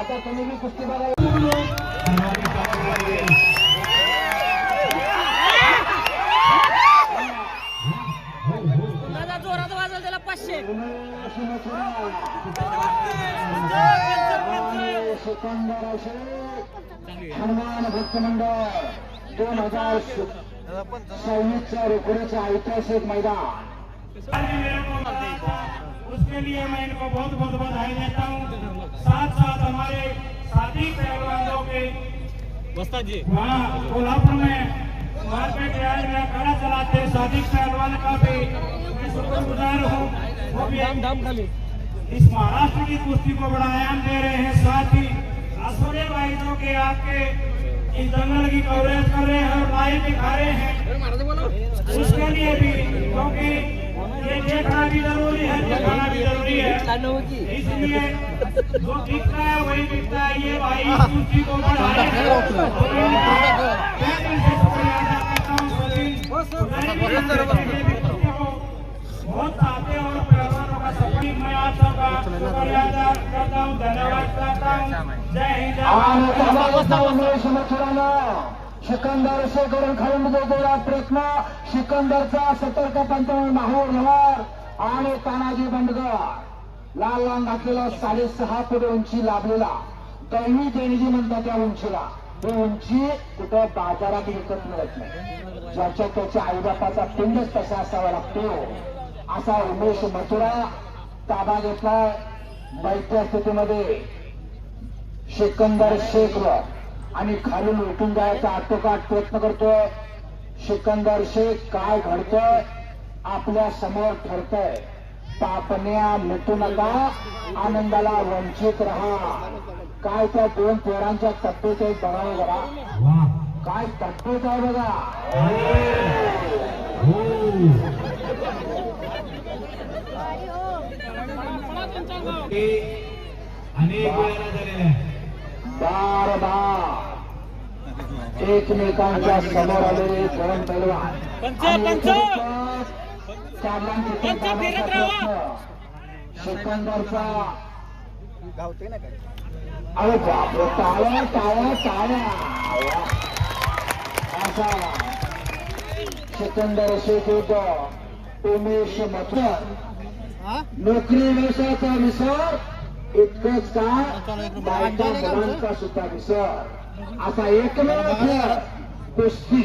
आता तुम्ही मी कुस्ती बघा जोरात वाजल त्याला 500 हनुमान भक्त मंडळ 2026च्या रेकॉर्डचा ऐतिहासिक मैदान। उसके लिए मैं इनको बहुत बहुत बधाई देता हूँ। साथ साथ हमारे साथी पहलवानों के वहाँ कोल्हापुर में मार्केट यार्ड में अखाड़ा चलाते साथी पहलवान का भी मैं शुक्रगुजार हूँ। वो भी इस महाराष्ट्र की कुश्ती को बड़ा आयाम दे रहे हैं। साथ ही असोरे भाई जो के आपके इस दंगल की कवरेज कर रहे हैं और लाइव दिखा रहे हैं, उसके लिए भी, क्योंकि ये देखना भी जरूरी है, दिखाना भी जरूरी है। इसलिए जो दिखता है वही दिखता है। ये भाई कुश्ती को बढ़ाए बहुत चाहते हैं और पहलवानों का सफल मैं आप सबका शुक्रिया अदा करता हूँ, धन्यवाद करता हूँ। जय हिंद सिकंदर से करून खालून जोडलेला प्रयत्न सिकंदरचा सतर्क पंचावन्न माहूर लवार आणि तानाजी बंडगर लाल रंग घातलेला 6.5 फूट उंची लाभलेला दैवी देणगी म्हणतात त्या उंचीला। ही उंची कुठं बाजारात विकत मिळत नाही। ज्याच्या त्याच्या आईबापाचा पिंडच तसा असावा लागतो असा उमेश मथुरा ताबा घेतलाय। बैठ्या स्थितीमध्ये सिकंदर शेखवर आणि खालून उठून जायचा आटोकाट प्रयत्न करतोय। सिकंदर शेख काय घडतोय आपल्या समोर ठरतंय। पापण्या मिटू नका, आनंदाला वंचित राहा। काय त्या दोन पोरांच्या तब्येत आहे बघावं जरा, काय तब्येत आहे बघा। अनेक वेळा झालेला आहे। बार बार एकमेकांच्या समोर आलेले दोन पैलवान सिकंदरचा अरे बापरे टाळ्या टाळ्या टाळ्या असा सिकंदर शेख उमेश मथुरा नोकरी व्यवसायाचा विसर इतकंच काय बायका मुलांचा सुद्धा विसर असा एकमेव खेळ कुस्ती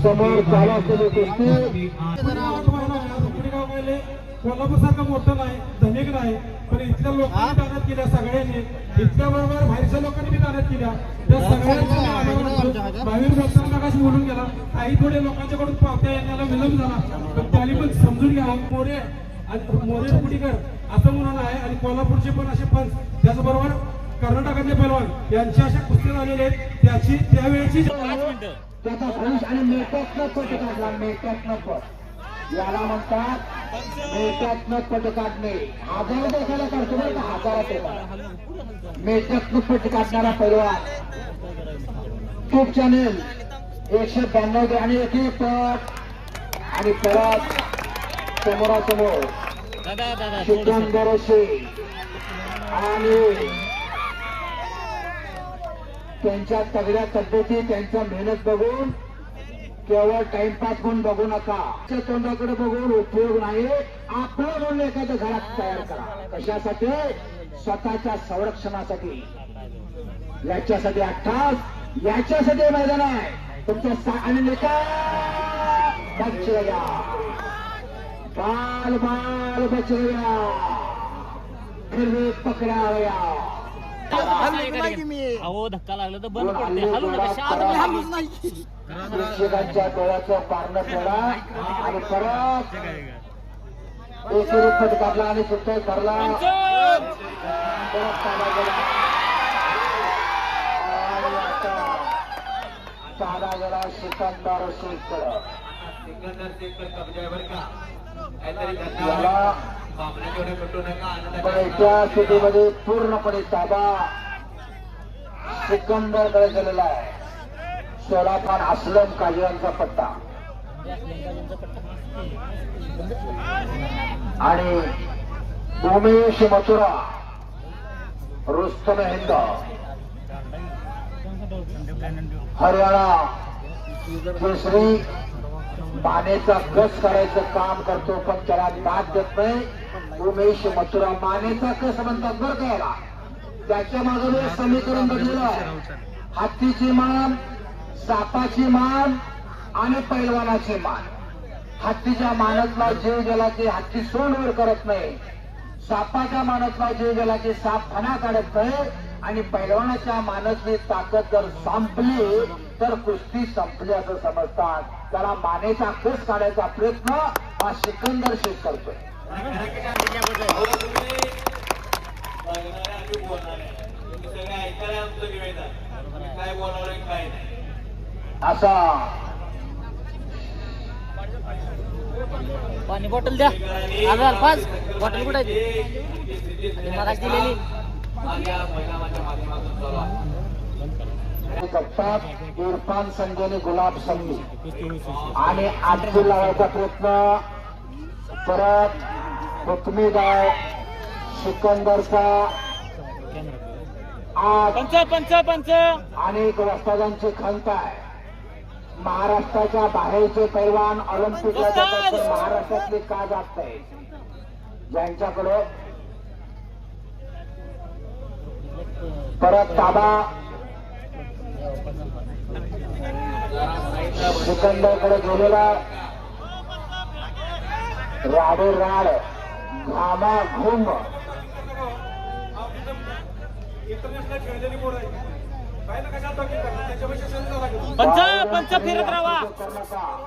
समोर चालू असलेली कुस्ती। कोल्हापूर सारखं मोठं नाही, धनिक नाही, पण इथल्या लोकांनी दानत केल्या सगळ्यांनी, इथल्या बरोबर बाहेरच्या लोकांनी बी दानत केल्या त्या सगळ्यांनी। बाहेर भक्तांना कशी बोलून गेला, काही थोडे लोकांच्याकडून पावत्या येण्याला विलंब झाला, पण त्यांनी पण समजून घ्या मोरे आणि मोरे पुडीकर असं म्हणून आहे आणि कोल्हापूरचे पण असे पंच, त्याचबरोबर कर्नाटकातले पैलवान यांची अशा कुस्ती झालेले आहेत। त्याची त्यावेळेची त्याचा भविष्य आणि मेट्यातनं पट काढला, मेट्यातनं पट याला म्हणतात मेट्यातनं पट काढणे। हजार देखायला काढतो बरं का, हजारात मेट्यातनं पट काढणारा पैलवान। ट्यूब चॅनेल 192 दे आणि एक पट आणि परत समोरासमोर सिकंदर शेख आणि त्यांच्या तगड्या तब्येती त्यांच्या मेहनत बघून केवळ टाइमपास म्हणून बघू नका। तोंडाकडे बघून उपयोग नाही, आपलं म्हणून एखादं घरात तयार करा। कशासाठी? स्वतःच्या संरक्षणासाठी। याच्यासाठी 28 याच्यासाठी मैदान आहे तुमच्या आणि लेखा बच गया बाल बाल बच गया फिर भी पकड़ा गया। अहो धक्का लागला तर बंद करते, हलू नका, प्रेक्षकांच्या डोळ्याचं पारणं फेडा आणि परत एक रुपये काढला आणि सुट्टे करला परत साधा गेला आणि आता साधा गेला सिकंदर शेख। याला बैठ्या स्थितीमध्ये पूर्णपणे ताबा सिकंदरकडे गेलेला आहे। सोलाखान असलम काजळांचा पट्टा आणि उमेश मथुरा रुस्तम हिंद हरियाणा केसरी मानेचा कस करायचं काम करतो पण त्याला दाद देत नाही. उमेश मथुरा मानेचा कस म्हणतात बरं का याला. त्याच्या मागे समीकरण बदललं आहे. हत्तीची मान, सापाची मान आणि पैलवानाची मान. हत्तीच्या मानतला जीव गेला की हत्ती सोंडवर करत नाही. सापाच्या मानतला जीव गेला की साप फणा काढत नाही. आणि पैलवानाच्या मानतली ताकद जर संपली तर कुस्ती संपली असं समजतात. त्याला मानेचा कस काढायचा प्रयत्न हा सिकंदर शेख करतोय. असा पाणी बॉटल द्या. आधार पाच बॉटल कुठे मला दिलेली करतात. इरफान संजयने गुलाब संधी आणि आजची लावायचा प्रयत्न परत हुकमी गाव सिकंदरचा आज पंच अनेक वस्तादांची खंत आहे. महाराष्ट्राच्या बाहेरचे पैलवान ऑलिम्पिकला जातात तर महाराष्ट्रातले का जात नाही. ज्यांच्याकडे परत ताबा सिकंदरकडे गेलेला राडे राड घामा घुम इंटरनॅशनल खेळलेली पोरं आहे. पाहिलं कशा पंच फिरत राहा.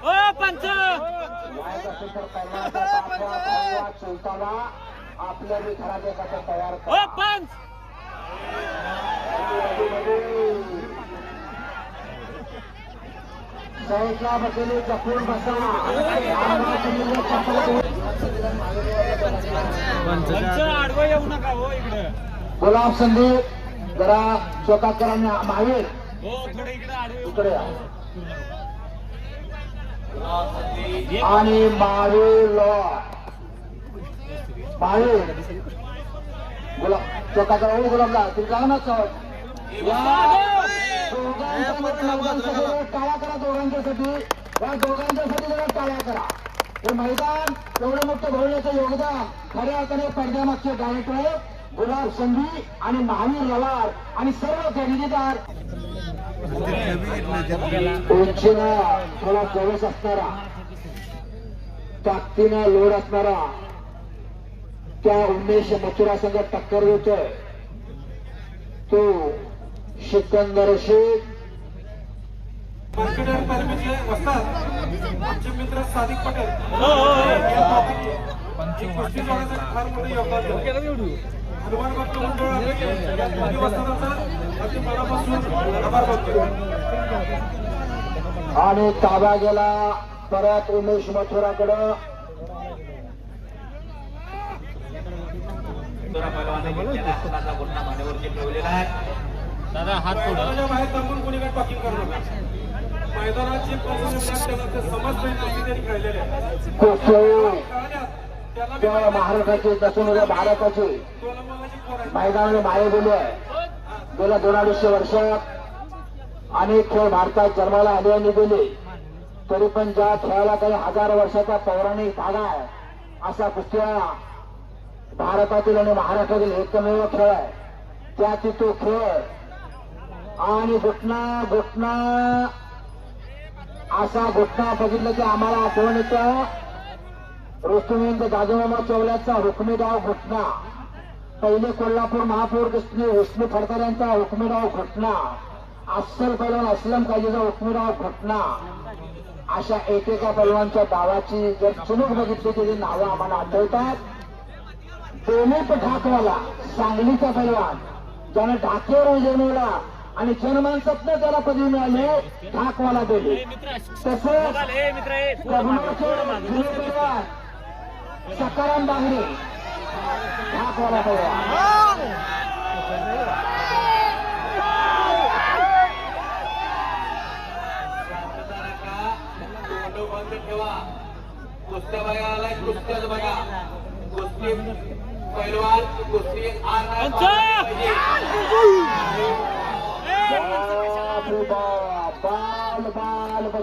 ओ पंच चलताना आपल्या घरात एखादा तयार ओ करा. पंच साईडला बसलेले जपून बसा. आडवं येऊ नका हो इकडे. गुलाब संधी जरा चोकाकरांनी महावीर हो थोडं इकडे आडवं इकडे या. आणि महावीर महावीर गुलाब चोकाकरा गुलाबला तुम्ही जाऊ ना चौक. टाळ्या करा दोघांच्यासाठी. या दोघांच्यासाठी जरा टाळ्या करा. हे मैदान एवढं मोठं भरवण्याचं योगदान खऱ्या अर्थाने पडद्यामागचे डायरेक्टर गुलाब संधी आणि महावीर रवार आणि सर्व खरेदीदार. उंचीला थोडा जवळ असणारा ताकदीनं लोड असणारा त्या उमेश मथुरा संघ टक्कर देतोय तो सिकंदर शेख. मार्केटर तालमीतले वस्ताद आमचे मित्र सादिक पटेल कुस्ती जोडायचं फार मोठं योगदान दिलं. हनुमान भक्त मंडळ दोन्ही वस्तादांचा अगदी मनापासून आभार मानतो. आणि ताबा गेला परत उमेश मथुराकडं. दादा हात पुढं. मैदानाच्या बाहेर थांबून कोणीकडे टॉकिंग करू नका. मैदानात जे समजतोय त्यांनी खेळलेले आहे. त्या महाराष्ट्राचे दसून भारताचे मैदानाने माये बोलू आहे. गेल्या 2-250 वर्षात अनेक खेळ भारतात जन्माला आले आणि गेले. तरी पण ज्या खेळाला काही हजार वर्षाचा पौराणिक धागा आहे असा कुस्त्या भारतातील आणि महाराष्ट्रातील एकमेव खेळ आहे. त्यातील तो खेळ आणि घुटना असा घुटना बघितलं की आम्हाला आठवण येतं रुस्तुमेंद्र दादोमामा चौल्याचा हुकमी डाव घुटना. पहिले कोल्हापूर महापौर विष्णू फडकर यांचा हुकमी डाव घुटना. अस्सल पैलवान असलम काजीचा हुकमी डाव घुटना. अशा एकेका पैलवानच्या डावाची जर चुणूक बघितली त्याची नावं आम्हाला आठवतात. दिलीप ढाकवाला सांगलीचा पैलवान ज्याने ढाकेवर विजय मिळवला आणि जनमानसातनं त्याला पदवी मिळाली ढाकवाला दिली. तसंच पैलवान सकाराम बांगरे ढाकवाला पैलवान. ठेवा. कुस्त्या बघा आलाय, कुस्त्याच बघा. कुस्ती पैलवान कुस्ती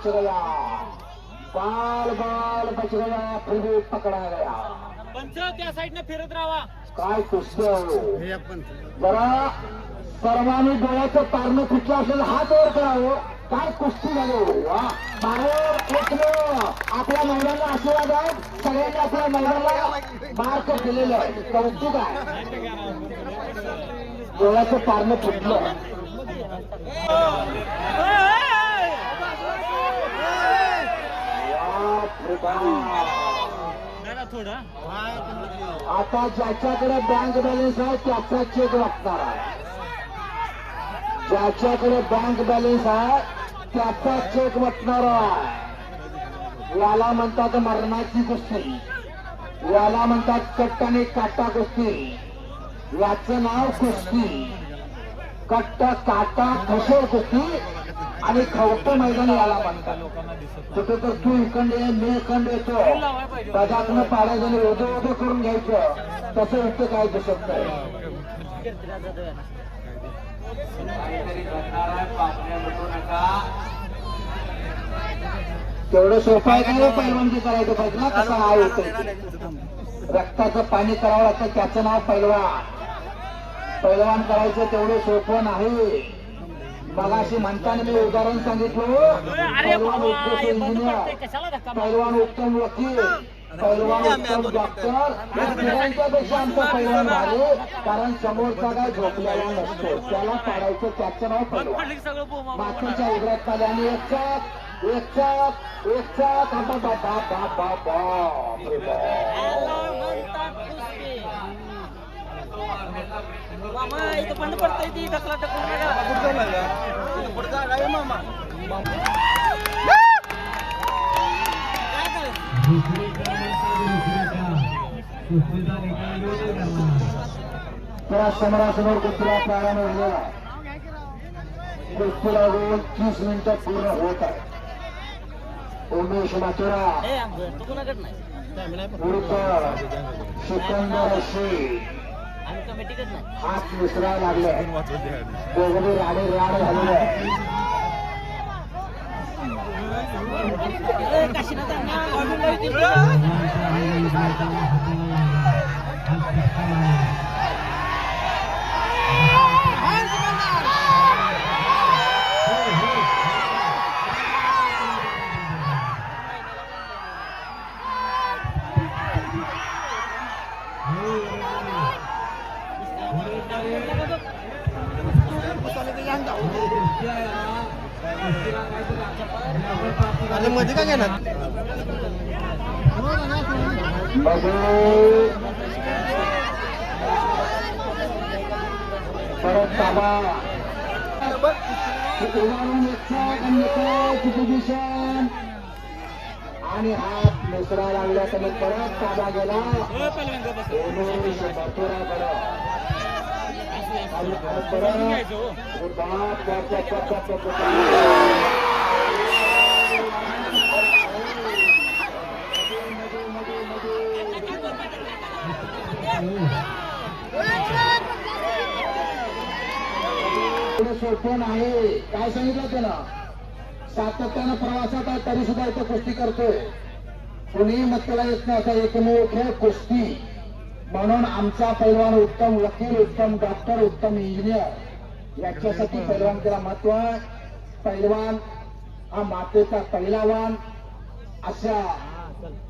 बच गया, बाल बाल बच गया, फिर भी पकड़ा गया. पंच त्या साईडने फिरत राहा. काय कुस्ती हो. जरा सर्वांनी डोळ्याचं पारणं कुठलं असेल हात वर करावं. काय कुस्ती झाली हो. वा. बाहेर एकलं आपल्या महिलांना आशीर्वाद आहे. सगळ्यांनी आपल्या महिलांना मार्क दिलेलं आहे. कौतुक आहे. डोळ्याचं पारणं फुटलं. आता ज्याच्याकडे बँक बॅलन्स आहे त्याचा चेक लागणार आहे. ज्याच्याकडे बँक बॅलन्स आहे त्याचा चेक वाटणार आहे. याला म्हणतात मरणाची कुस्ती, याला म्हणतात कट्ट आणि काटा कुस्ती. याचं नाव कुस्ती. कट्ट काटा खसोड कुस्ती आणि खवटं मैदान याला म्हणतात. कुठे तर तू इकडे मी इकडे येतो त्याच्यातनं पाडायचं आणि ओझं ओझं करून घ्यायचं. तसं इथं काय दिसत नाही. काहीतरी घडणार आहे, पापण्या लुटू नका. तेवढं सोपं आहे का पैलवानगी करायचं पाहिजे ना. कसं नाव होतं रक्ताचं पाणी करावं लागतं त्याचं नाव पैलवान. पैलवान करायचं तेवढं सोपं नाही. मगाशी म्हणताना मी उदाहरण सांगितलं. पैलवान उत्कृष्ट इंजिनियर, पैलवान उत्तम वकील, पैलवान उत्तम डॉक्टर. पेक्षा आमचा पैलवान झाले कारण समोरचा काय झोपलेला नसतो. त्याला पाडायचं त्याचं नाव पैलवान. मातीच्या उघड्यात आले आणि एक चाक एक चाक एक चाक. आता मामा इथं बंद पडतंय ती कसला मामा. त्या समोरासमोर कुस्तीला प्रारंभ झालेला. कुस्तीला 30 मिनिटं पूर्ण होत आहे. उमेश माथुरा तू कोणाकडे नाही उर्फ सिकंदर शेख आम्ही कमिटीकडे नाही. हात मिसळायला लागले. दोघे राडे राड झालेले. मध्ये काय घेणार परत ताबा आणि हात मिसळा लागला तर परत ताबा गेला. सोपं नाही. काय सांगितलं त्यानं सातत्यानं प्रवासात आहे तरी सुद्धा इथं कुस्ती करतोय. कुणी मग त्याला येत नाही. असा एकमेव खेळ कुस्ती. म्हणून आमचा पैलवान उत्तम वकील, उत्तम डॉक्टर, उत्तम इंजिनियर याच्यासाठी पैलवानकीला महत्व आहे. पैलवान हा मातेचा पहिलावान. अशा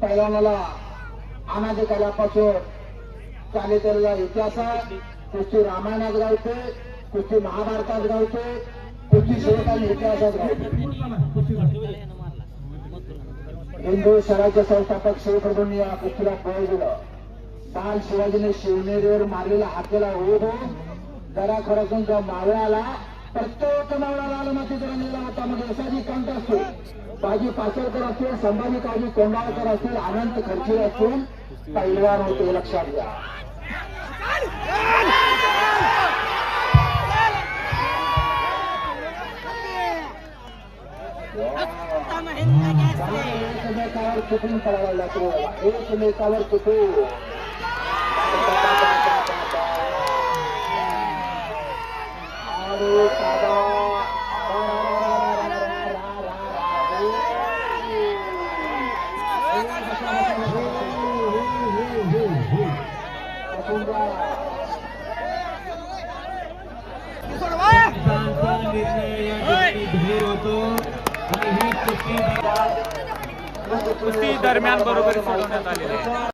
पैलवानाला अनादी कालापासून चालत आलेला इतिहास आहे. कुस्ती रामायणात गावते, कुस्ती महाभारतात गावते, कुस्ती शिवकालीन इतिहासात गावते. हिंदू स्वराज्य संस्थापक शिवप्रभूंनी या कुस्तीला बळ दिलं. बाल शिवाजीने शिवनेरीवर मारलेला हाकेला ओढून जरा खरसून जो मावळा आला प्रत्येक मावळाला आलं माती जरा नेला होता. मग यशाजी कांत असतील, बाजी पाचलकर असतील, संभाजी काळजी कोंडाळकर असतील, अनंत खर्चे असतील, पैलवान होते लक्षात घ्या. एकमेकावर चुकून करायला लागतो. एकमेकावर चुकून अरे दाखवून द्या. पंचांचा निर्णय या ठिकाणी जाहीर होतो आणि ही कुस्ती कुस्ती दरम्यान बरोबरी सोडवण्यात आलेली आहे.